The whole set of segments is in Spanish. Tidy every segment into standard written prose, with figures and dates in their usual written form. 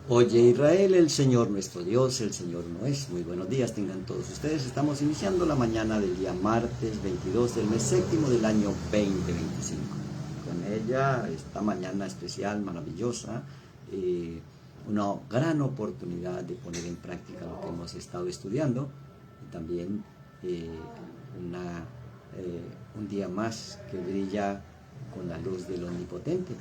Oye Israel, el Señor nuestro Dios, el Señor no es. Muy buenos días tengan todos ustedes. Estamos iniciando la mañana del día martes 22 del mes séptimo del año 2025. Con ella, esta mañana especial, maravillosa, una gran oportunidad de poner en práctica lo que hemos estado estudiando y también un día más que brilla con la luz del Omnipotente.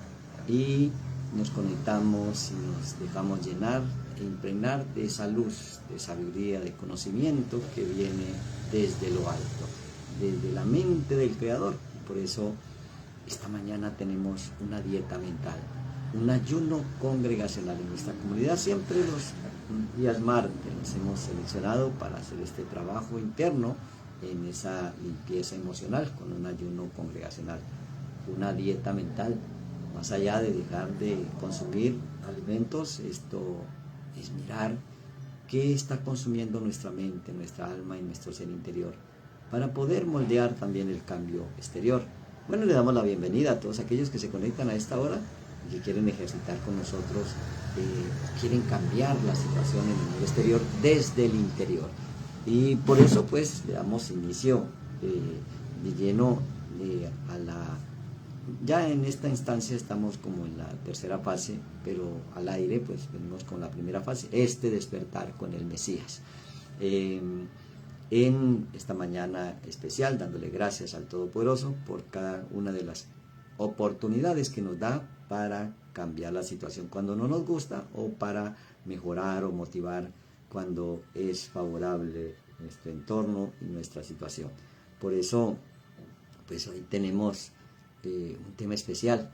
Y nos conectamos y nos dejamos llenar e impregnar de esa luz, de sabiduría, de conocimiento que viene desde lo alto, desde la mente del Creador. Por eso esta mañana tenemos una dieta mental, un ayuno congregacional. En nuestra comunidad siempre los días martes nos hemos seleccionado para hacer este trabajo interno en esa limpieza emocional con un ayuno congregacional, una dieta mental. Más allá de dejar de consumir alimentos, esto es mirar qué está consumiendo nuestra mente, nuestra alma y nuestro ser interior, para poder moldear también el cambio exterior. Bueno, le damos la bienvenida a todos aquellos que se conectan a esta hora y que quieren ejercitar con nosotros, quieren cambiar la situación en el mundo exterior desde el interior. Y por eso pues le damos inicio de lleno a la... Ya en esta instancia estamos como en la tercera fase, pero al aire pues venimos con la primera fase, despertar con el Mesías. En esta mañana especial, dándole gracias al Todopoderoso por cada una de las oportunidades que nos da para cambiar la situación cuando no nos gusta, o para mejorar o motivar cuando es favorable nuestro entorno y nuestra situación. Por eso, pues hoy tenemos un tema especial.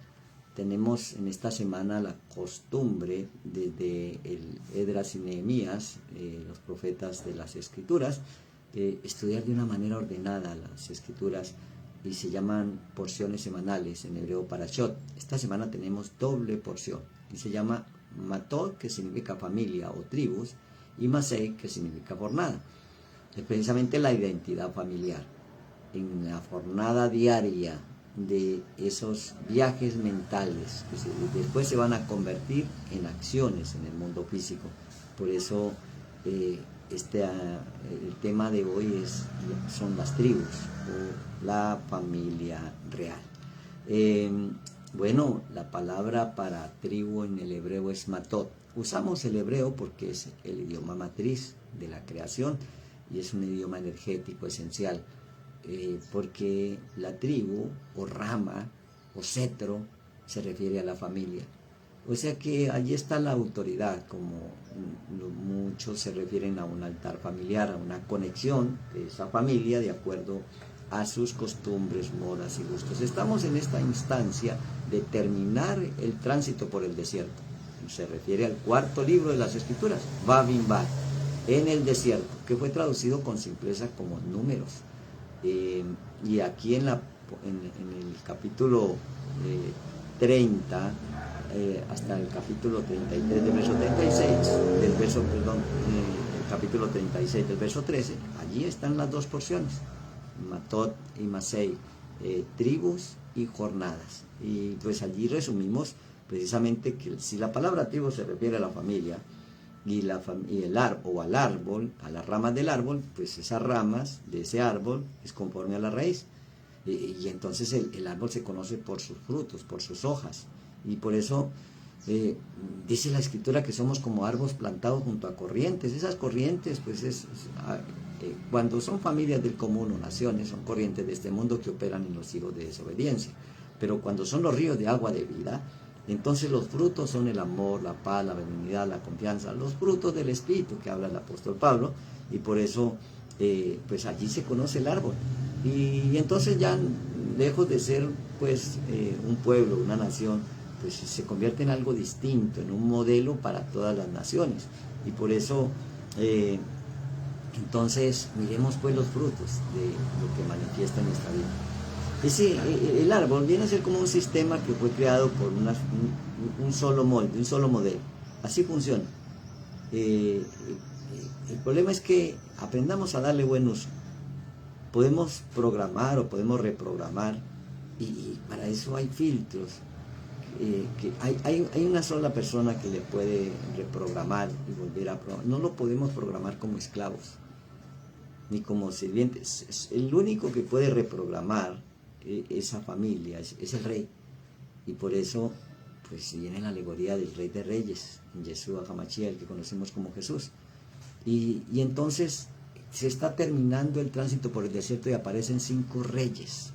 Tenemos en esta semana la costumbre desde el Esdras y Nehemías, los profetas de las Escrituras, estudiar de una manera ordenada las Escrituras, y se llaman porciones semanales, en hebreo parashot. Esta semana tenemos doble porción y se llama Matot, que significa familia o tribus, y Masei, que significa jornada. Es precisamente la identidad familiar en la jornada diaria de esos viajes mentales que después se van a convertir en acciones en el mundo físico. Por eso el tema de hoy son las tribus o la familia real. Bueno, la palabra para tribu en el hebreo es matot. Usamos el hebreo porque es el idioma matriz de la creación y es un idioma energético esencial. Porque la tribu o rama o cetro se refiere a la familia. O sea que allí está la autoridad, como muchos se refieren a un altar familiar, a una conexión de esa familia de acuerdo a sus costumbres, modas y gustos. Estamos en esta instancia de terminar el tránsito por el desierto. Se refiere al cuarto libro de las Escrituras, Bamidbar, en el desierto, que fue traducido con simpleza como números. Y aquí en el capítulo 30 hasta el capítulo 33 del verso 36 el capítulo 36 del verso 13, allí están las dos porciones, Matot y Masei, tribus y jornadas. Y pues allí resumimos precisamente que si la palabra tribu se refiere a la familia, y al árbol, a las ramas del árbol, pues esas ramas de ese árbol es conforme a la raíz. Y entonces el árbol se conoce por sus frutos, por sus hojas. Y por eso dice la Escritura que somos como árboles plantados junto a corrientes. Esas corrientes, pues cuando son familias del común o naciones, son corrientes de este mundo que operan en los hijos de desobediencia. Pero cuando son los ríos de agua de vida, entonces los frutos son el amor, la paz, la benignidad, la confianza, los frutos del Espíritu que habla el apóstol Pablo. Y por eso pues allí se conoce el árbol. Y entonces ya lejos de ser pues un pueblo, una nación, pues se convierte en algo distinto, en un modelo para todas las naciones. Y por eso entonces miremos pues los frutos de lo que manifiesta en nuestra vida. El árbol viene a ser como un sistema que fue creado por un solo molde, un solo modelo. Así funciona. El problema es que aprendamos a darle buen uso. Podemos programar o podemos reprogramar, y para eso hay filtros que hay una sola persona que le puede reprogramar y volver a programar. No lo podemos programar como esclavos, ni como sirvientes. El único que puede reprogramar esa familia es el rey. Y por eso, pues viene la alegoría del Rey de Reyes, en Yeshua HaMashiach, el que conocemos como Jesús. Y entonces se está terminando el tránsito por el desierto y aparecen 5 reyes,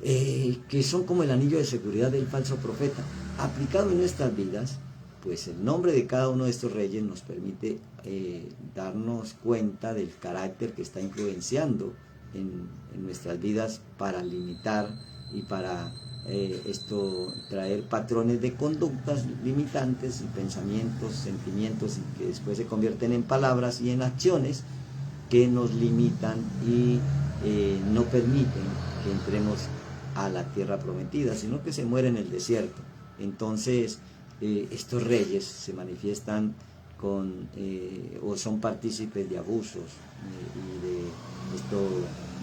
que son como el anillo de seguridad del falso profeta. Aplicado en nuestras vidas, pues el nombre de cada uno de estos reyes nos permite darnos cuenta del carácter que está influenciando en nuestras vidas para limitar y para traer patrones de conductas limitantes y pensamientos, sentimientos, y que después se convierten en palabras y en acciones que nos limitan y no permiten que entremos a la tierra prometida, sino que se muere en el desierto. Entonces estos reyes se manifiestan o son partícipes de abusos y de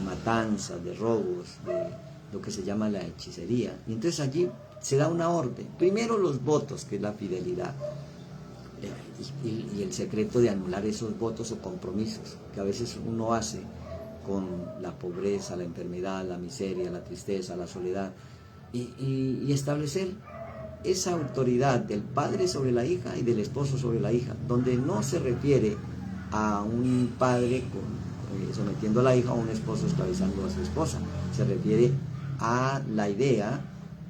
matanzas, de robos, de lo que se llama la hechicería. Y entonces allí se da una orden. Primero los votos, que es la fidelidad, y el secreto de anular esos votos o compromisos que a veces uno hace con la pobreza, la enfermedad, la miseria, la tristeza, la soledad, y establecer esa autoridad del padre sobre la hija y del esposo sobre la hija, donde no se refiere a un padre sometiendo a la hija, o un esposo esclavizando a su esposa. Se refiere a la idea,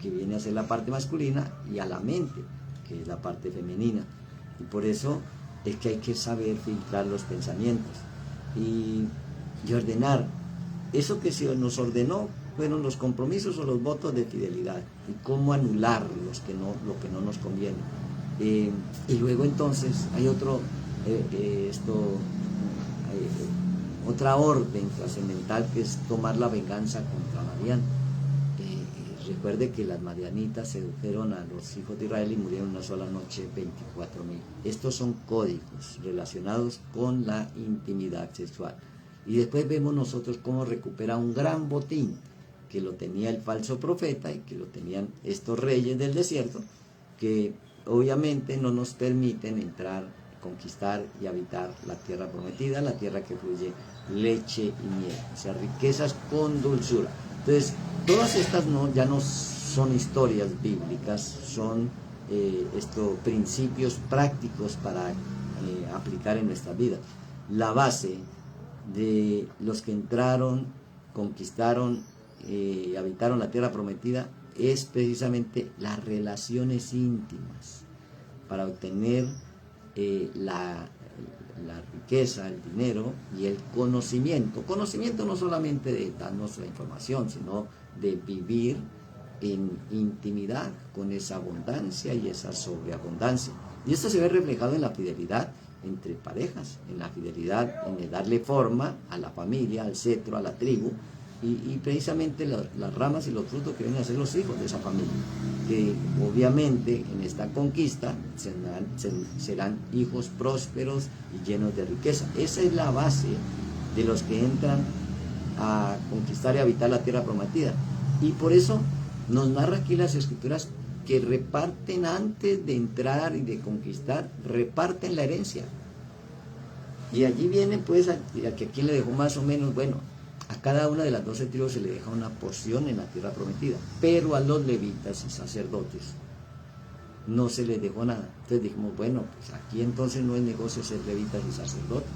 que viene a ser la parte masculina, y a la mente, que es la parte femenina. Y por eso es que hay que saber filtrar los pensamientos y ordenar. Eso que se nos ordenó fueron los compromisos o los votos de fidelidad, y cómo anular lo que no nos conviene. Y luego entonces hay otra orden trascendental, que es tomar la venganza contra Madián. Recuerde que las madianitas sedujeron a los hijos de Israel y murieron una sola noche 24.000. Estos son códigos relacionados con la intimidad sexual. Y después vemos nosotros cómo recupera un gran botín, que lo tenía el falso profeta y que lo tenían estos reyes del desierto, que obviamente no nos permiten entrar, conquistar y habitar la tierra prometida, la tierra que fluye leche y miel, o sea, riquezas con dulzura. Entonces, todas estas ya no son historias bíblicas, son principios prácticos para aplicar en nuestra vida. La base de los que entraron, conquistaron, habitaron la tierra prometida, es precisamente las relaciones íntimas para obtener la riqueza, el dinero y el conocimiento. Conocimiento no solamente de darnos la información, sino de vivir en intimidad con esa abundancia y esa sobreabundancia. Y esto se ve reflejado en la fidelidad entre parejas, en la fidelidad, en el darle forma a la familia, al cetro, a la tribu, y precisamente las ramas y los frutos que vienen a ser los hijos de esa familia, que obviamente en esta conquista serán hijos prósperos y llenos de riqueza. Esa es la base de los que entran a conquistar y habitar la tierra prometida. Y por eso nos narra aquí las escrituras que reparten, antes de entrar y de conquistar, reparten la herencia. Y allí viene pues a que aquí le dejó más o menos, bueno, a cada una de las 12 tribus se le deja una porción en la tierra prometida, pero a los levitas y sacerdotes no se les dejó nada. Entonces dijimos, bueno, pues aquí entonces no es negocio ser levitas y sacerdotes,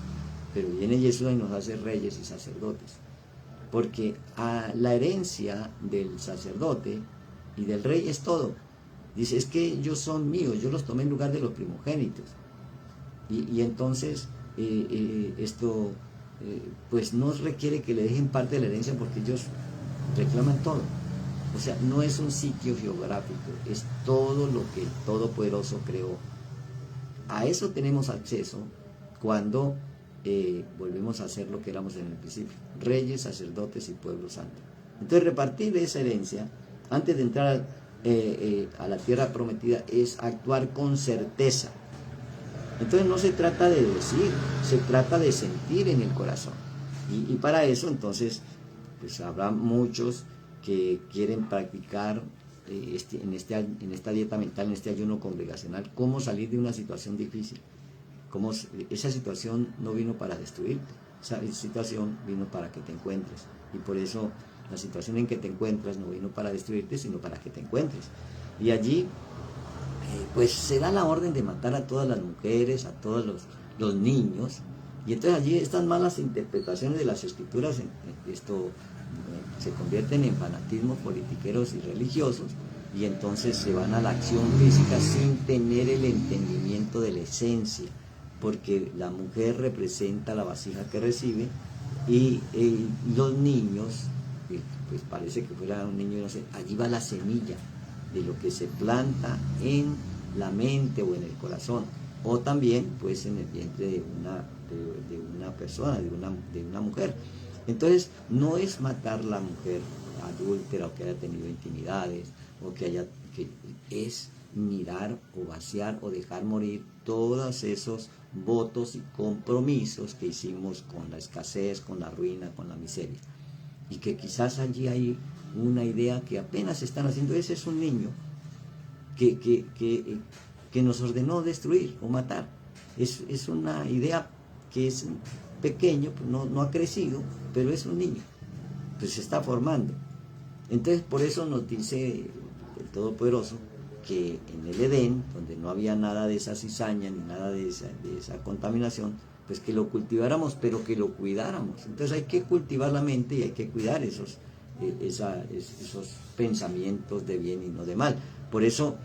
pero viene Jesús y nos hace reyes y sacerdotes, porque la herencia del sacerdote y del rey es todo. Dice, es que ellos son míos, yo los tomé en lugar de los primogénitos. Y entonces esto pues no requiere que le dejen parte de la herencia, porque ellos reclaman todo. O sea, no es un sitio geográfico, es todo lo que el Todopoderoso creó. A eso tenemos acceso cuando volvemos a hacer lo que éramos en el principio: reyes, sacerdotes y pueblo santo. Entonces, repartir esa herencia antes de entrar a la tierra prometida es actuar con certeza. Entonces no se trata de decir, se trata de sentir en el corazón. Y para eso entonces pues habrá muchos que quieren practicar en esta dieta mental, en este ayuno congregacional, cómo salir de una situación difícil. Esa situación no vino para destruirte, esa situación vino para que te encuentres. Y por eso la situación en que te encuentras no vino para destruirte, sino para que te encuentres. Y allí, pues se da la orden de matar a todas las mujeres, a todos los niños. Y entonces allí estas malas interpretaciones de las escrituras, se convierten en fanatismos politiqueros y religiosos, y entonces se van a la acción física sin tener el entendimiento de la esencia, porque la mujer representa la vasija que recibe, y los niños, pues parece que fuera un niño, no sé, allí va la semilla de lo que se planta en la mente o en el corazón, o también pues en el vientre de una persona, de una mujer. Entonces no es matar la mujer adúltera o que haya tenido intimidades, o que es mirar o vaciar o dejar morir todos esos votos y compromisos que hicimos con la escasez, con la ruina, con la miseria. Y que quizás allí hay una idea que apenas están haciendo. Ese es un niño que nos ordenó destruir o matar. Es una idea que es pequeño, no ha crecido, pero es un niño, pues se está formando. Entonces por eso nos dice el Todopoderoso que en el Edén, donde no había nada de esa cizaña ni nada de esa contaminación, pues que lo cultiváramos, pero que lo cuidáramos. Entonces hay que cultivar la mente y hay que cuidar esos pensamientos de bien y no de mal. Por eso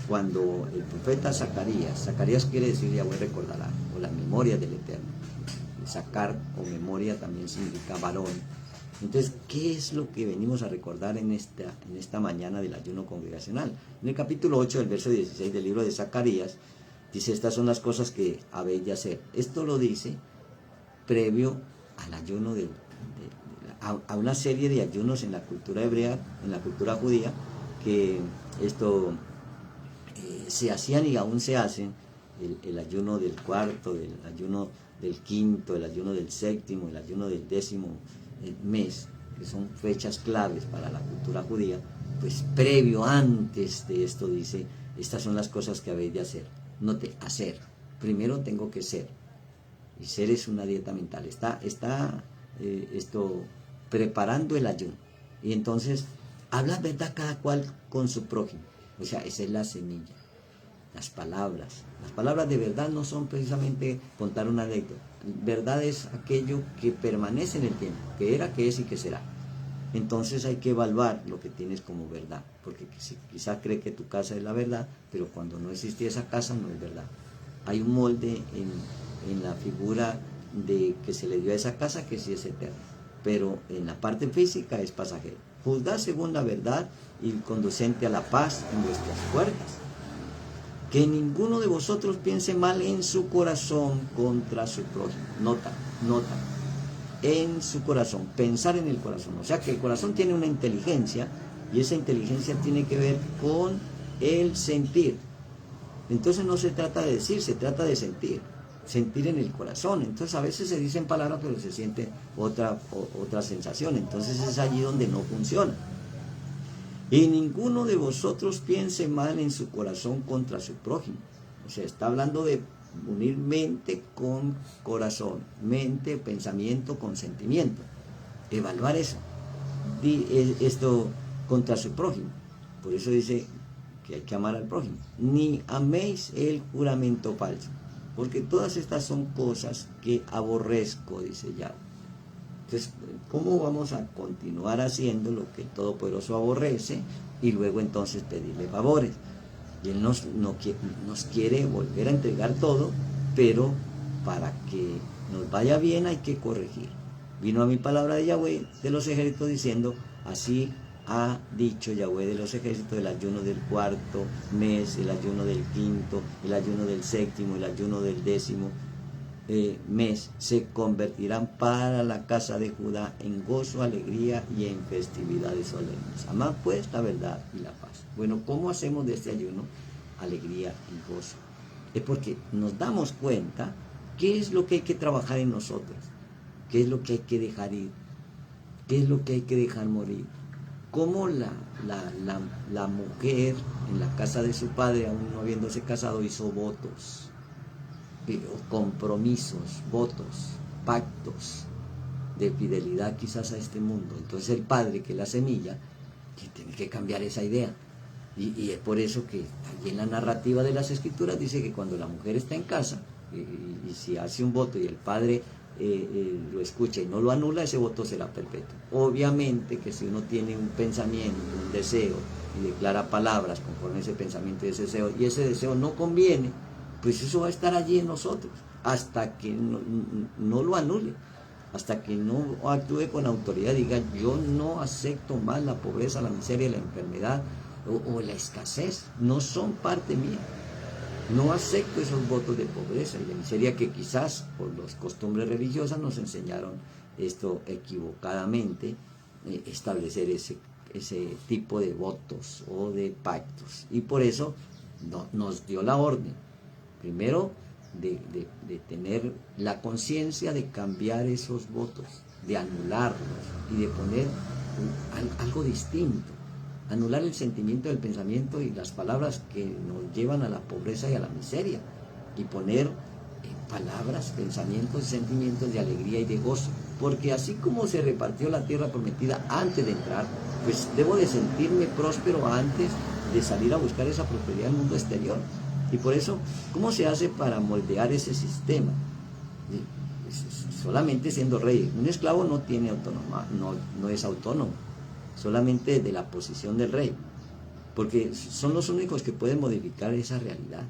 cuando el profeta Zacarías quiere decir Yahweh recordará, o la memoria del Eterno. Sacar o memoria también significa varón. Entonces, ¿qué es lo que venimos a recordar en esta mañana del ayuno congregacional? En el capítulo 8, del verso 16 del libro de Zacarías, dice: estas son las cosas que habéis de hacer. Esto lo dice previo al ayuno a una serie de ayunos en la cultura hebrea, en la cultura judía, que se hacían y aún se hacen, el ayuno del cuarto, el ayuno del quinto, el ayuno del séptimo, el ayuno del 10º mes, que son fechas claves para la cultura judía. Pues previo, antes de esto, dice: estas son las cosas que habéis de hacer. Note, hacer. Primero tengo que ser. Y ser es una dieta mental. Está preparando el ayuno. Y entonces, habla verdad cada cual con su prójimo. O sea, esa es la semilla. Las palabras de verdad no son precisamente contar una anécdota. Verdad es aquello que permanece en el tiempo, que era, que es y que será. Entonces hay que evaluar lo que tienes como verdad, porque quizás cree que tu casa es la verdad, pero cuando no existe esa casa no es verdad. Hay un molde en la figura que se le dio a esa casa que sí es eterna, pero en la parte física es pasajera. Juzgad según la verdad y conducente a la paz en vuestras puertas. Que ninguno de vosotros piense mal en su corazón contra su prójimo. Nota, en su corazón, pensar en el corazón. O sea que el corazón tiene una inteligencia, y esa inteligencia tiene que ver con el sentir. Entonces no se trata de decir, se trata de sentir en el corazón. Entonces a veces se dicen palabras, pero se siente otra sensación. Entonces es allí donde no funciona. Y ninguno de vosotros piense mal en su corazón contra su prójimo. O sea, está hablando de unir mente con corazón, mente, pensamiento con sentimiento. Evaluar eso. Esto contra su prójimo. Por eso dice que hay que amar al prójimo. Ni améis el juramento falso, porque todas estas son cosas que aborrezco, dice Yahweh. Entonces, ¿cómo vamos a continuar haciendo lo que el Todopoderoso aborrece y luego entonces pedirle favores? Y Él nos quiere volver a entregar todo, pero para que nos vaya bien hay que corregir. Vino a mi palabra de Yahweh de los ejércitos diciendo: así ha dicho Yahweh de los ejércitos, el ayuno del cuarto mes, el ayuno del quinto, el ayuno del séptimo, el ayuno del 10º mes se convertirán para la casa de Judá en gozo, alegría y en festividades solemnes. Amad pues la verdad y la paz. Bueno, ¿cómo hacemos de este ayuno alegría y gozo? Es porque nos damos cuenta qué es lo que hay que trabajar en nosotros, qué es lo que hay que dejar ir, qué es lo que hay que dejar morir. cómo la mujer en la casa de su padre, aún no habiéndose casado, hizo votos, compromisos, votos, pactos de fidelidad quizás a este mundo. Entonces el padre, que es la semilla, que tiene que cambiar esa idea. Y es por eso que allí en la narrativa de las escrituras dice que cuando la mujer está en casa y si hace un voto y el padre lo escucha y no lo anula, ese voto será perpetuo. Obviamente que si uno tiene un pensamiento, un deseo y declara palabras conforme a ese pensamiento y ese deseo, y ese deseo no conviene, pues eso va a estar allí en nosotros hasta que no lo anule, hasta que no actúe con autoridad y diga: yo no acepto más la pobreza, la miseria, la enfermedad o la escasez, no son parte mía. No acepto esos votos de pobreza y de miseria que quizás por las costumbres religiosas nos enseñaron esto equivocadamente, establecer ese tipo de votos o de pactos. Y por eso nos dio la orden, primero, de tener la conciencia de cambiar esos votos, de anularlos y de poner algo distinto. Anular el sentimiento del pensamiento y las palabras que nos llevan a la pobreza y a la miseria, y poner palabras, pensamientos y sentimientos de alegría y de gozo, porque así como se repartió la tierra prometida antes de entrar, pues debo de sentirme próspero antes de salir a buscar esa prosperidad en el mundo exterior. Y por eso, ¿cómo se hace para moldear ese sistema? Solamente siendo rey. Un esclavo no tiene autonomía, no es autónomo, solamente de la posición del rey, porque son los únicos que pueden modificar esa realidad.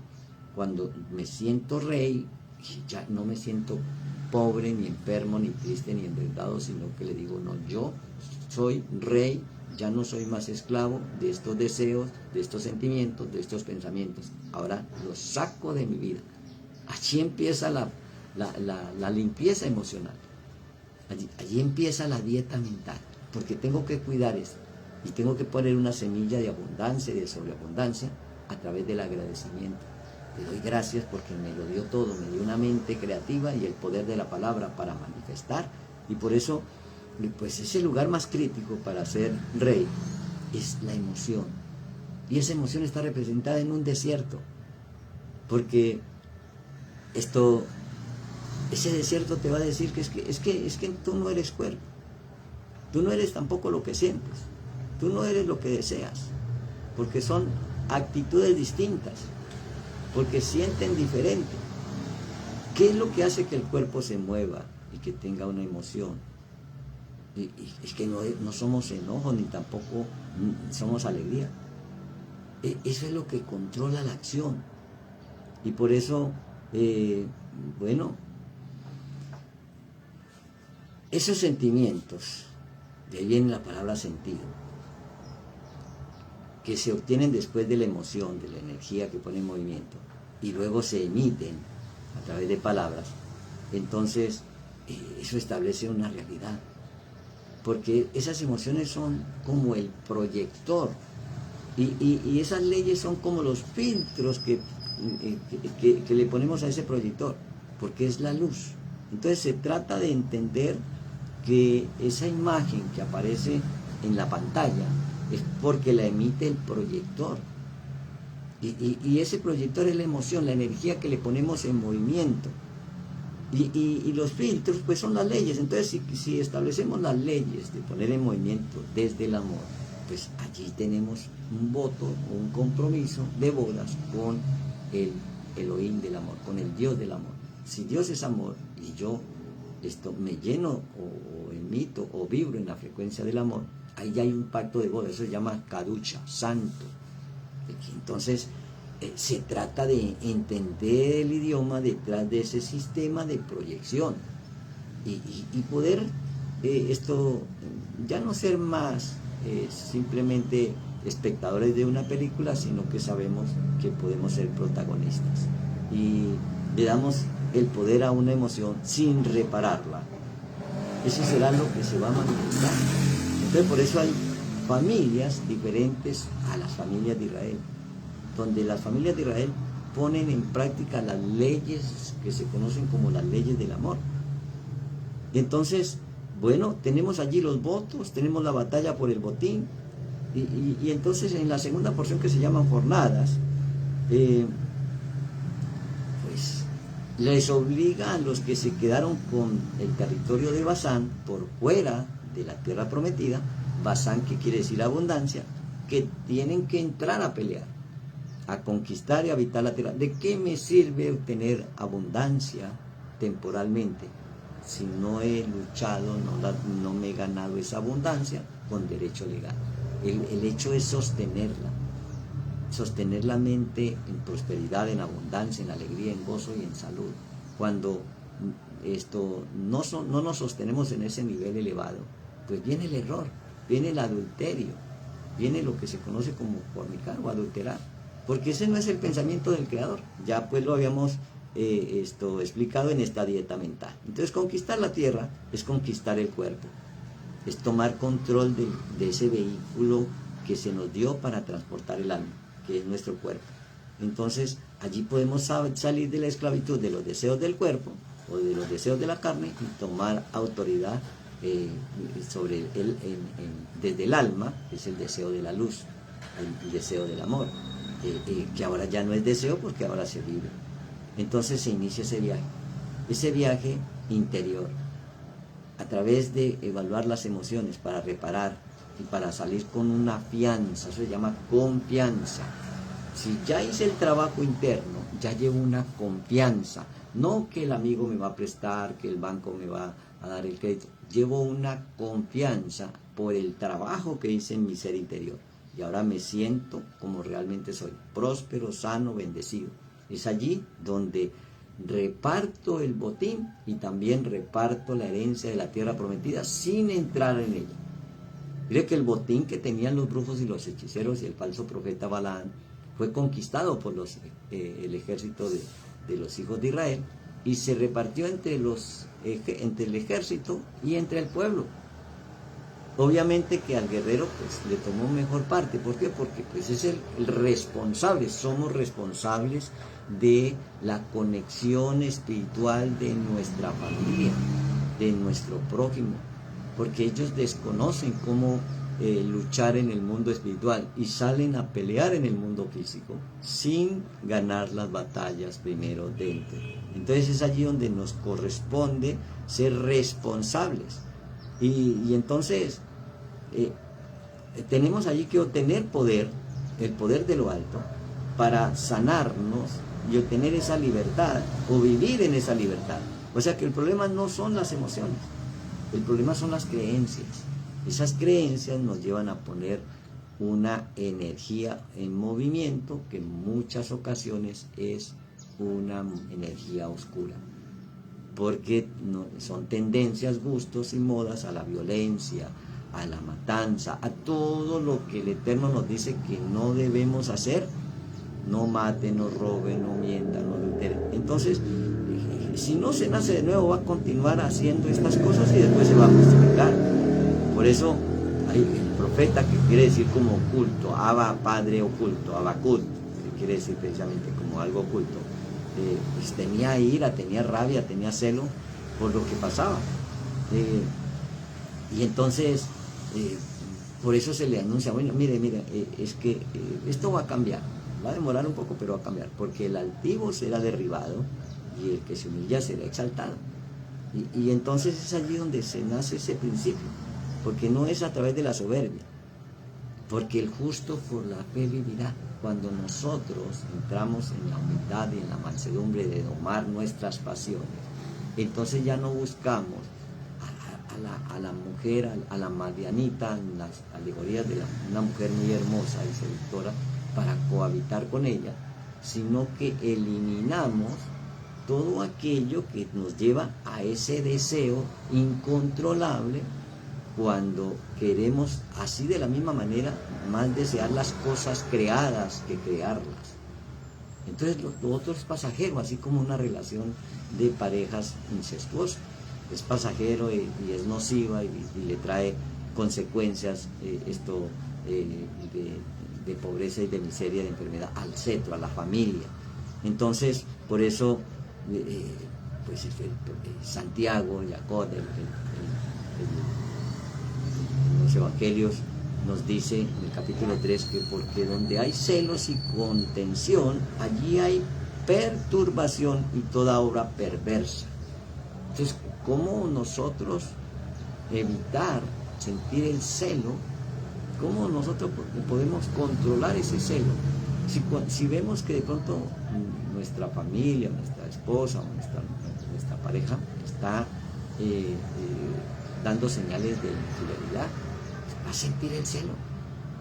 Cuando me siento rey, ya no me siento pobre, ni enfermo, ni triste, ni endeudado, sino que le digo: no, yo soy rey, ya no soy más esclavo de estos deseos, de estos sentimientos, de estos pensamientos. Ahora los saco de mi vida. Allí empieza la limpieza emocional. Allí empieza la dieta mental, porque tengo que cuidar esto y tengo que poner una semilla de abundancia y de sobreabundancia a través del agradecimiento. Te doy gracias porque me lo dio todo, me dio una mente creativa y el poder de la palabra para manifestar. Y por eso, pues ese lugar más crítico para ser rey es la emoción. Y esa emoción está representada en un desierto, porque ese desierto te va a decir que es que tú no eres cuerpo. Tú no eres tampoco lo que sientes, tú no eres lo que deseas, porque son actitudes distintas, porque sienten diferente. ¿Qué es lo que hace que el cuerpo se mueva y que tenga una emoción? Y es que no somos enojo ni tampoco somos alegría. Eso es lo que controla la acción. Y por eso, esos sentimientos, de ahí viene la palabra sentido, que se obtienen después de la emoción, de la energía que pone en movimiento, y luego se emiten a través de palabras. Entonces, eso establece una realidad, porque esas emociones son como el proyector, y esas leyes son como los filtros que le ponemos a ese proyector, porque es la luz. Entonces se trata de entender que esa imagen que aparece en la pantalla es porque la emite el proyector, y ese proyector es la emoción, la energía que le ponemos en movimiento, y los filtros pues son las leyes. Entonces si establecemos las leyes de poner en movimiento desde el amor, pues allí tenemos un voto o un compromiso de bodas con el Elohim del amor, con el Dios del amor. Si Dios es amor y yo me lleno o emito o vibro en la frecuencia del amor, ahí ya hay un pacto de boda. Eso se llama Kaducha, santo. Entonces se trata de entender el idioma detrás de ese sistema de proyección y poder ya no ser más simplemente espectadores de una película, sino que sabemos que podemos ser protagonistas y le damos el poder a una emoción sin repararla. Eso será lo que se va a manifestar. Entonces por eso hay familias diferentes a las familias de Israel, donde las familias de Israel ponen en práctica las leyes que se conocen como las leyes del amor. Y entonces, tenemos allí los votos, tenemos la batalla por el botín, Y entonces en la segunda porción, que se llaman jornadas, pues les obliga a los que se quedaron con el territorio de Basán por fuera de la tierra prometida, Basán, que quiere decir abundancia, que tienen que entrar a pelear, a conquistar y habitar la tierra. ¿De qué me sirve obtener abundancia temporalmente si no he luchado, no me he ganado esa abundancia con derecho legal? El hecho es sostener la mente en prosperidad, en abundancia, en alegría, en gozo y en salud. Cuando no nos sostenemos en ese nivel elevado, pues viene el error, viene el adulterio, viene lo que se conoce como fornicar o adulterar, porque ese no es el pensamiento del Creador. Ya pues lo habíamos explicado en esta dieta mental. Entonces, conquistar la tierra es conquistar el cuerpo, es tomar control de ese vehículo que se nos dio para transportar el alma, que es nuestro cuerpo. Entonces, allí podemos salir de la esclavitud de los deseos del cuerpo o de los deseos de la carne y tomar autoridad sobre desde el alma, que es el deseo de la luz, el deseo del amor, que ahora ya no es deseo porque ahora se vive. Entonces se inicia ese viaje interior, a través de evaluar las emociones para reparar y para salir con una fianza. Eso se llama confianza. Si ya hice el trabajo interno, ya llevo una confianza, no que el amigo me va a prestar, que el banco me va a dar el crédito. Llevo una confianza por el trabajo que hice en mi ser interior, y ahora me siento como realmente soy, próspero, sano, bendecido. Es allí donde reparto el botín y también reparto la herencia de la tierra prometida sin entrar en ella. Mire que el botín que tenían los brujos y los hechiceros y el falso profeta Balaam fue conquistado por el ejército de los hijos de Israel, y se repartió entre el ejército y entre el pueblo. Obviamente que al guerrero pues le tomó mejor parte. ¿Por qué? Porque pues es el responsable, somos responsables de la conexión espiritual de nuestra familia, de nuestro prójimo, porque ellos desconocen cómo luchar en el mundo espiritual y salen a pelear en el mundo físico sin ganar las batallas primero dentro. Entonces es allí donde nos corresponde ser responsables, y entonces tenemos allí que obtener poder, el poder de lo alto, para sanarnos y obtener esa libertad o vivir en esa libertad. O sea que el problema no son las emociones, el problema son las creencias. Esas creencias nos llevan a poner una energía en movimiento que en muchas ocasiones es una energía oscura, porque son tendencias, gustos y modas a la violencia, a la matanza, a todo lo que el Eterno nos dice que no debemos hacer. No maten, no roben, no mientan, no adulteren. Entonces, si no se nace de nuevo, va a continuar haciendo estas cosas y después se va a justificar. Por eso hay el profeta, que quiere decir como oculto, Abba, Padre oculto, Abacud, que quiere decir precisamente como algo oculto, pues tenía ira, tenía rabia, tenía celo por lo que pasaba. Y entonces, por eso se le anuncia, bueno, mire, es que esto va a cambiar, va a demorar un poco, pero va a cambiar, porque el altivo será derribado y el que se humilla será exaltado. Y entonces es allí donde se nace ese principio, porque no es a través de la soberbia, porque el justo por la fe vivirá. Cuando nosotros entramos en la humildad y en la mansedumbre de domar nuestras pasiones, entonces ya no buscamos a la mujer, a la Madianita, en las alegorías de una mujer muy hermosa y seductora, para cohabitar con ella, sino que eliminamos todo aquello que nos lleva a ese deseo incontrolable, cuando queremos, así de la misma manera, más desear las cosas creadas que crearlas. Entonces lo otro es pasajero, así como una relación de parejas incestuosas. Es pasajero y es nociva y le trae consecuencias de pobreza y de miseria, de enfermedad al cetro, a la familia. Entonces, por eso, pues Santiago, Jacob, en los evangelios nos dice en el capítulo 3 que porque donde hay celos y contención, allí hay perturbación y toda obra perversa. Entonces, ¿cómo nosotros evitar sentir el celo? ¿Cómo nosotros podemos controlar ese celo? Si vemos que de pronto nuestra familia, nuestra esposa o nuestra pareja está dando señales de infidelidad, va a sentir el celo,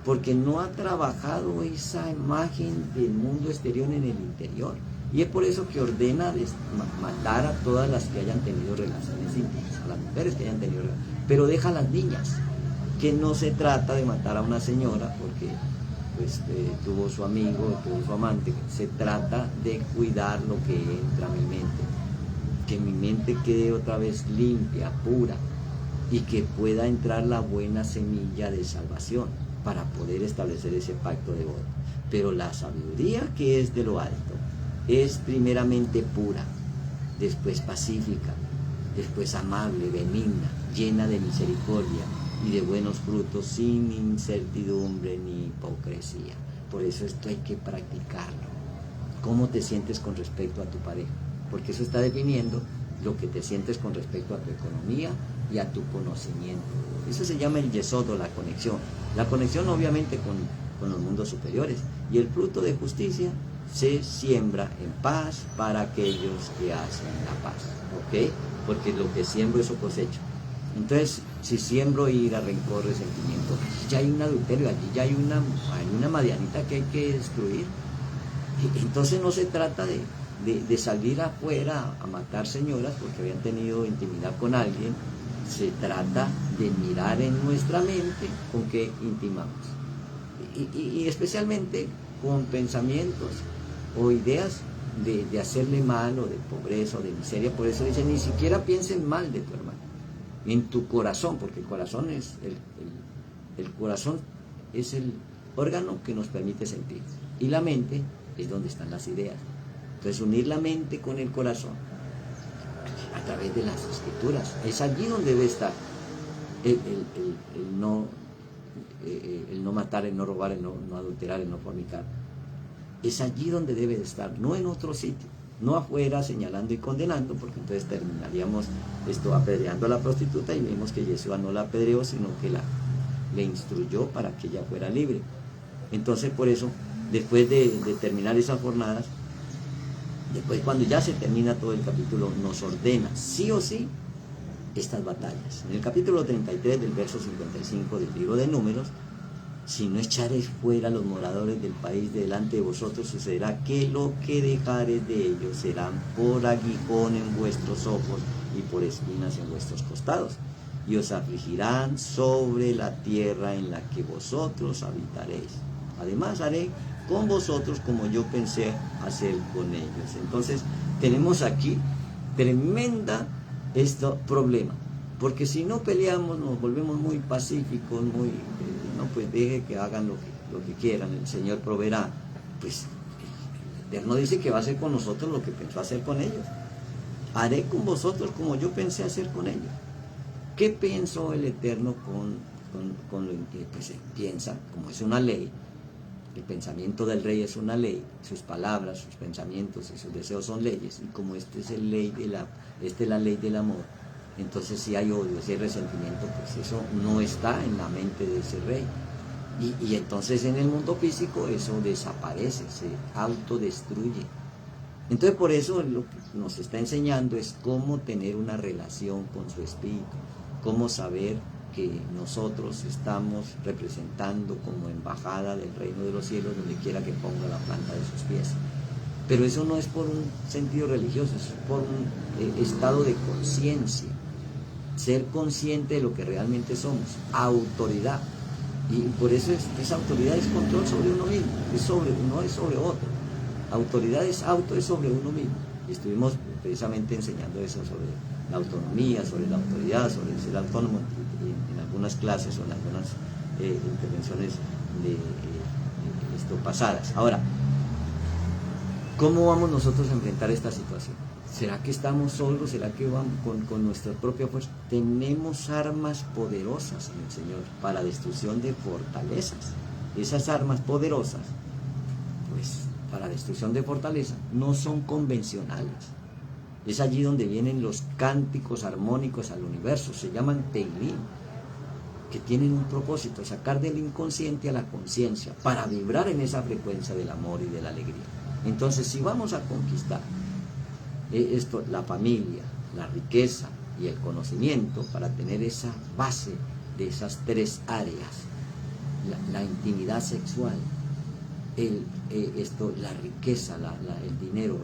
porque no ha trabajado esa imagen del mundo exterior en el interior. Y es por eso que ordena matar a todas las que hayan tenido relaciones íntimas, a las mujeres que hayan tenido relaciones, pero deja a las niñas, que no se trata de matar a una señora porque pues, tuvo su amigo, tuvo su amante, se trata de cuidar lo que entra a mi mente, que mi mente quede otra vez limpia, pura, y que pueda entrar la buena semilla de salvación para poder establecer ese pacto de boda. Pero la sabiduría que es de lo alto es primeramente pura, después pacífica, después amable, benigna, llena de misericordia y de buenos frutos, sin incertidumbre ni hipocresía. Por eso esto hay que practicarlo. ¿Cómo te sientes con respecto a tu pareja? Porque eso está definiendo lo que te sientes con respecto a tu economía y a tu conocimiento. Eso se llama el yesod, o la conexión. La conexión obviamente con los mundos superiores. Y el fruto de justicia se siembra en paz para aquellos que hacen la paz. ¿Ok? Porque lo que siembro, eso cosecho. Entonces, si siembro ira, rencor, resentimiento, ya hay un adulterio, allí ya hay una madianita que hay que destruir. Entonces no se trata de salir afuera a matar señoras porque habían tenido intimidad con alguien. Se trata de mirar en nuestra mente con qué intimamos. Y especialmente con pensamientos o ideas de hacerle mal o de pobreza o de miseria. Por eso dice, ni siquiera piensen mal de tu hermano. En tu corazón, porque el corazón es el corazón es el órgano que nos permite sentir. Y la mente es donde están las ideas. Entonces unir la mente con el corazón a través de las escrituras, es allí donde debe estar el no matar, el no robar, el no adulterar, el no fornicar. Es allí donde debe de estar, no en otro sitio, no afuera señalando y condenando, porque entonces terminaríamos apedreando a la prostituta, y vimos que Yeshua no la apedreó, sino que le instruyó para que ella fuera libre. Entonces, por eso, después de terminar esas jornadas, después cuando ya se termina todo el capítulo, nos ordena sí o sí estas batallas. En el capítulo 33 del verso 55 del libro de Números, si no echareis fuera a los moradores del país de delante de vosotros, sucederá que lo que dejareis de ellos serán por aguijón en vuestros ojos y por espinas en vuestros costados, y os afligirán sobre la tierra en la que vosotros habitaréis. Además haré con vosotros como yo pensé hacer con ellos. Entonces tenemos aquí tremenda problema, porque si no peleamos nos volvemos muy pacíficos, muy no, pues deje que hagan lo que quieran, el Señor proveerá. Pues el Eterno dice que va a hacer con nosotros lo que pensó hacer con ellos. Haré con vosotros como yo pensé hacer con ellos. ¿Qué pensó el Eterno con lo que pues, piensa? Como es una ley, el pensamiento del rey es una ley, sus palabras, sus pensamientos y sus deseos son leyes, y como esta es la ley del amor, entonces si hay odio, si hay resentimiento, pues eso no está en la mente de ese rey. Y entonces en el mundo físico eso desaparece, se autodestruye. Entonces por eso lo que nos está enseñando es cómo tener una relación con su espíritu, cómo saber que nosotros estamos representando como embajada del reino de los cielos donde quiera que ponga la planta de sus pies. Pero eso no es por un sentido religioso, es por un estado de conciencia, ser consciente de lo que realmente somos, autoridad. Y por eso esa autoridad es control sobre uno mismo, no es sobre otro. Autoridad es sobre uno mismo. Y estuvimos precisamente enseñando eso sobre la autonomía, sobre la autoridad, sobre el ser autónomo en algunas clases o en algunas intervenciones pasadas. Ahora, ¿Cómo vamos nosotros a enfrentar esta situación? ¿Será que estamos solos? ¿Será que vamos con nuestra propia fuerza? Tenemos armas poderosas en el Señor para destrucción de fortalezas. Esas armas poderosas, pues para destrucción de fortaleza, no son convencionales. Es allí donde vienen los cánticos armónicos al universo, se llaman Teilín, que tienen un propósito, sacar del inconsciente a la conciencia, para vibrar en esa frecuencia del amor y de la alegría. Entonces, si vamos a conquistar esto, la familia, la riqueza y el conocimiento, para tener esa base de esas tres áreas, la intimidad sexual, la riqueza, el dinero,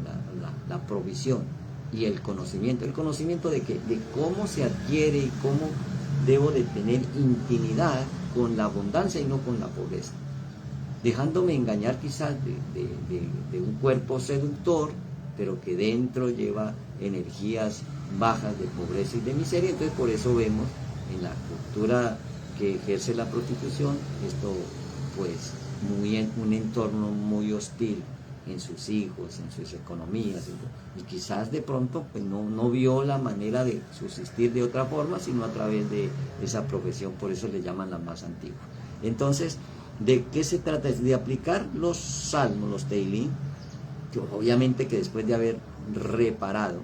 la provisión y el conocimiento. ¿El conocimiento de qué? De cómo se adquiere y cómo debo de tener intimidad con la abundancia y no con la pobreza, dejándome engañar quizás de un cuerpo seductor, pero que dentro lleva energías bajas de pobreza y de miseria. Entonces por eso vemos en la cultura que ejerce la prostitución esto, pues un entorno muy hostil en sus hijos, en sus economías, y quizás de pronto pues no vio la manera de subsistir de otra forma, sino a través de esa profesión. Por eso le llaman la más antigua. Entonces, ¿de qué se trata? Es de aplicar los salmos, los Teilín, que obviamente que después de haber reparado.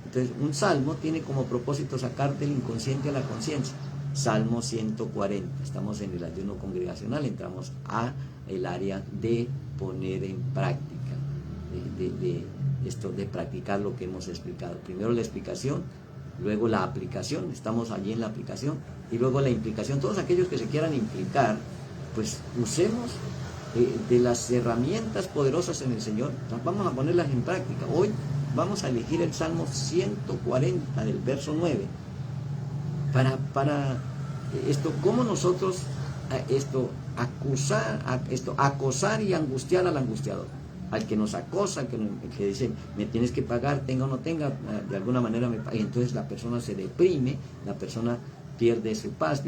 Entonces, un salmo tiene como propósito sacar del inconsciente a la conciencia. Salmo 140, estamos en el ayuno congregacional, entramos a el área de poner en práctica, de practicar lo que hemos explicado. Primero la explicación, luego la aplicación, estamos allí en la aplicación, y luego la implicación. Todos aquellos que se quieran implicar, pues usemos de las herramientas poderosas en el Señor, vamos a ponerlas en práctica. Hoy vamos a elegir el Salmo 140 del verso 9 para cómo nosotros acosar y angustiar al angustiador, al que nos acosa, el que dice me tienes que pagar, tenga o no tenga, de alguna manera me paga. Y entonces la persona se deprime, la persona pierde su paz,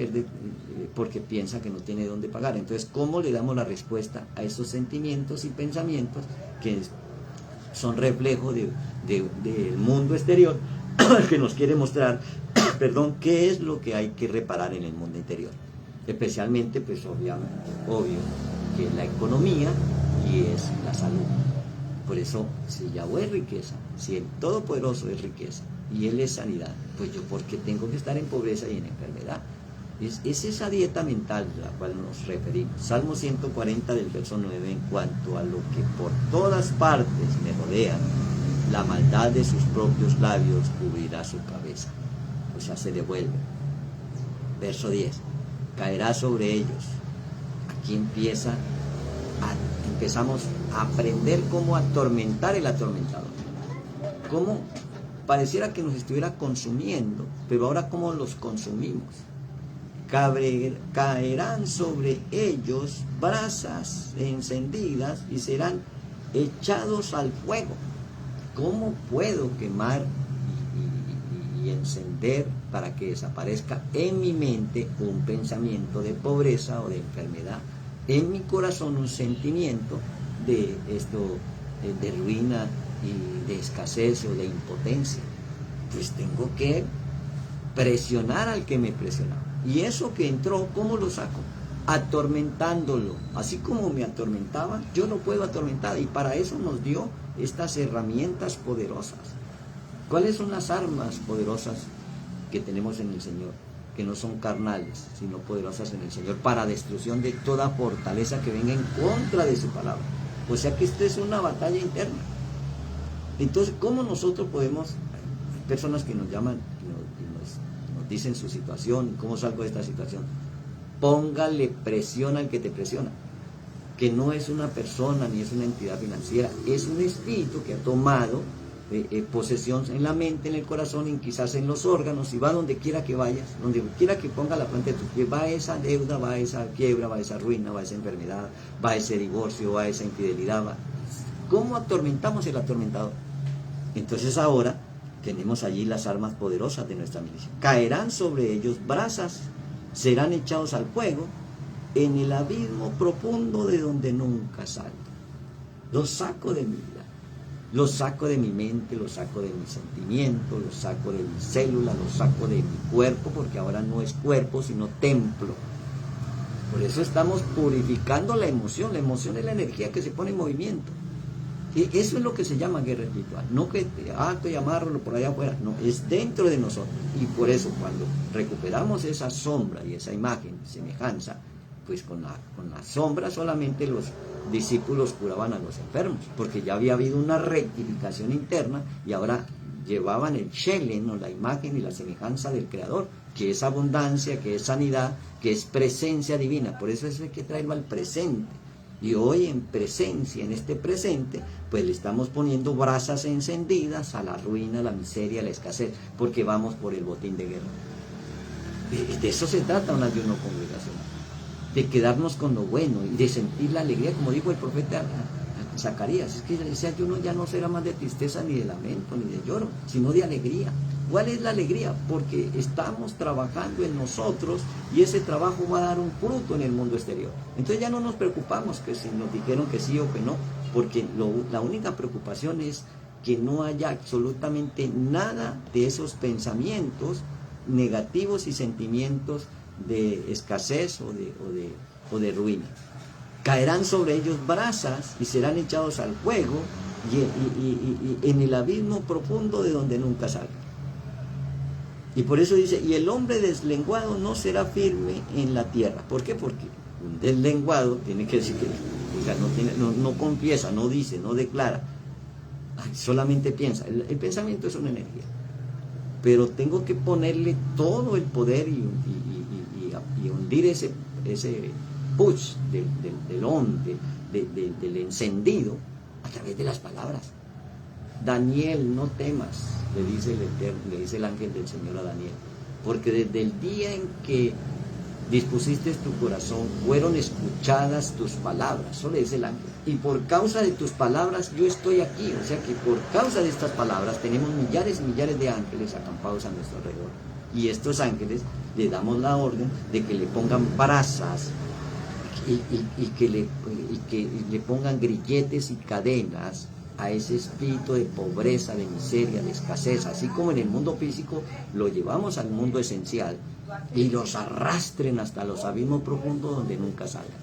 porque piensa que no tiene dónde pagar. Entonces, ¿cómo le damos la respuesta a esos sentimientos y pensamientos que son reflejo del mundo exterior que nos quiere mostrar, qué es lo que hay que reparar en el mundo interior? Especialmente, pues obvio que la economía y es la salud. Por eso, si Yahweh es riqueza, si el Todopoderoso es riqueza y Él es sanidad, pues yo, ¿por qué tengo que estar en pobreza y en enfermedad? Es esa dieta mental a la cual nos referimos. Salmo 140 del verso 9, en cuanto a lo que por todas partes me rodea, la maldad de sus propios labios cubrirá su cabeza. O sea, se devuelve. Verso 10, caerá sobre ellos. Aquí empezamos a aprender cómo atormentar el atormentador. Cómo pareciera que nos estuviera consumiendo, pero ahora cómo los consumimos. Caerán sobre ellos brasas encendidas y serán echados al fuego. ¿Cómo puedo quemar y encender para que desaparezca en mi mente un pensamiento de pobreza o de enfermedad? En mi corazón un sentimiento de ruina y de escasez o de impotencia. Pues tengo que presionar al que me presionaba. Y eso que entró, ¿cómo lo saco? Atormentándolo. Así como me atormentaba, yo lo puedo atormentar. Y para eso nos dio estas herramientas poderosas. ¿Cuáles son las armas poderosas que tenemos en el Señor? Que no son carnales, sino poderosas en el Señor, para destrucción de toda fortaleza que venga en contra de su palabra. O sea que esto es una batalla interna. Entonces, ¿cómo nosotros podemos? Hay personas que nos llaman y nos dicen su situación, ¿cómo salgo de esta situación? Póngale presión al que te presiona, que no es una persona ni es una entidad financiera, es un espíritu que ha tomado posesión en la mente, en el corazón y quizás en los órganos, y va donde quiera que vayas, donde quiera que ponga la planta de tu pie, va esa deuda, va esa quiebra, va esa ruina, va esa enfermedad, va ese divorcio, va esa infidelidad. ¿Cómo atormentamos el atormentador? Entonces ahora tenemos allí las armas poderosas de nuestra milicia. Caerán sobre ellos brasas, serán echados al fuego, en el abismo profundo de donde nunca salgo. Los saco de mi vida. Lo saco de mi mente, lo saco de mis sentimientos, lo saco de mi célula, lo saco de mi cuerpo, porque ahora no es cuerpo, sino templo. Por eso estamos purificando la emoción. La emoción es la energía que se pone en movimiento. Y eso es lo que se llama guerra espiritual. No que ato y amárralo por allá afuera, no, es dentro de nosotros. Y por eso cuando recuperamos esa sombra y esa imagen, semejanza, pues con la sombra solamente los discípulos curaban a los enfermos, porque ya había habido una rectificación interna y ahora llevaban el Shelen, o la imagen y la semejanza del Creador, que es abundancia, que es sanidad, que es presencia divina. Por eso hay que traerlo al presente. Y hoy en presencia, en este presente, pues le estamos poniendo brasas encendidas a la ruina, a la miseria, a la escasez, porque vamos por el botín de guerra. De eso se trata un ayuno congregacional, de quedarnos con lo bueno y de sentir la alegría, como dijo el profeta Zacarías. Es que ese ayuno ya no será más de tristeza, ni de lamento, ni de lloro, sino de alegría. ¿Cuál es la alegría? Porque estamos trabajando en nosotros y ese trabajo va a dar un fruto en el mundo exterior. Entonces ya no nos preocupamos que si nos dijeron que sí o que no, porque la única preocupación es que no haya absolutamente nada de esos pensamientos negativos y sentimientos de escasez o de ruina. Caerán sobre ellos brasas y serán echados al fuego y en el abismo profundo de donde nunca salgan. Y por eso dice, y el hombre deslenguado no será firme en la tierra. ¿Por qué? Porque un deslenguado tiene que decir que, o sea, no confiesa, no dice, no declara, solamente piensa. El pensamiento es una energía, pero tengo que ponerle todo el poder y hundir ese push del encendido a través de las palabras. Daniel, no temas, le dice el ángel del Señor a Daniel, porque desde el día en que dispusiste tu corazón, fueron escuchadas tus palabras. Eso le dice el ángel. Y por causa de tus palabras yo estoy aquí. O sea que por causa de estas palabras tenemos millares y millares de ángeles acampados a nuestro alrededor. Y estos ángeles le damos la orden de que le pongan brasas y que le pongan grilletes y cadenas a ese espíritu de pobreza, de miseria, de escasez. Así como en el mundo físico lo llevamos al mundo esencial y los arrastren hasta los abismos profundos donde nunca salgan.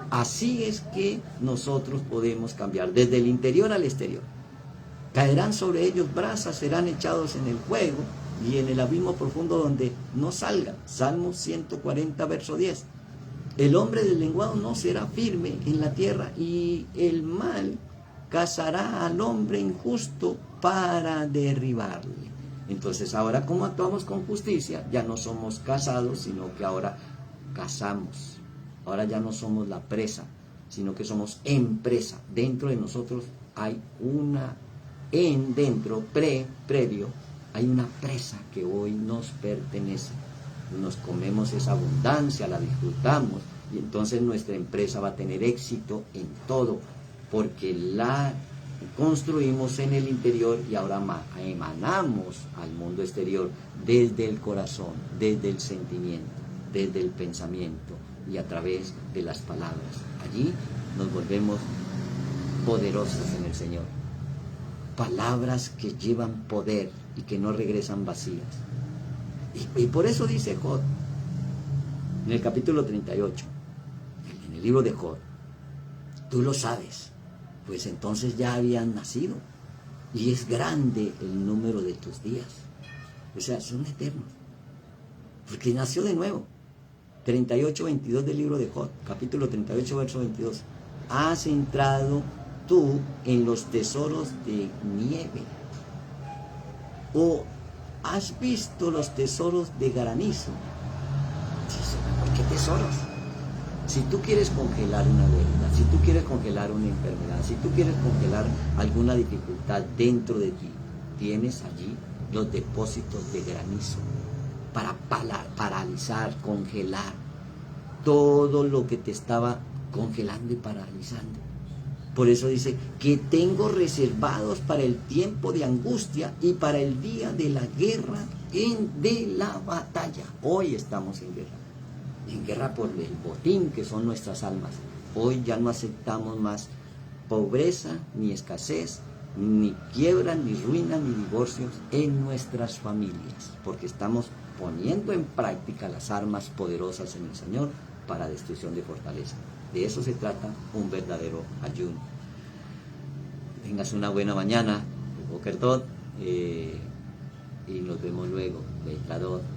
Así es que nosotros podemos cambiar desde el interior al exterior. Caerán sobre ellos brasas, serán echados en el fuego y en el abismo profundo donde no salgan. Salmo 140, verso 10. El hombre deslenguado no será firme en la tierra y el mal cazará al hombre injusto para derribarle. Entonces ahora, como actuamos con justicia, ya no somos cazados, sino que ahora cazamos. Ahora ya no somos la presa, sino que somos empresa. Dentro de nosotros hay previo, hay una presa que hoy nos pertenece. Nos comemos esa abundancia, la disfrutamos, y entonces nuestra empresa va a tener éxito en todo, porque la construimos en el interior y ahora emanamos al mundo exterior desde el corazón, desde el sentimiento, desde el pensamiento y a través de las palabras. Allí nos volvemos poderosos en el Señor. Palabras que llevan poder y que no regresan vacías. Y por eso dice Job, en el capítulo 38, en el libro de Job, tú lo sabes, pues entonces ya habían nacido, y es grande el número de tus días. O sea, son eternos, porque nació de nuevo. 38, 22 del libro de Job, capítulo 38, verso 22. Has entrado tú en los tesoros de nieve, o has visto los tesoros de granizo. ¿Por qué tesoros? Si tú quieres congelar una deuda, si tú quieres congelar una enfermedad, si tú quieres congelar alguna dificultad dentro de ti, tienes allí los depósitos de granizo para paralizar, congelar todo lo que te estaba congelando y paralizando. Por eso dice que tengo reservados para el tiempo de angustia y para el día de la guerra, de la batalla. Hoy estamos en guerra por el botín que son nuestras almas. Hoy ya no aceptamos más pobreza ni escasez, ni quiebra, ni ruina, ni divorcios en nuestras familias, porque estamos poniendo en práctica las armas poderosas en el Señor para destrucción de fortaleza. De eso se trata un verdadero ayuno. Tengas una buena mañana, Boker Tov, y nos vemos luego. Leitadot.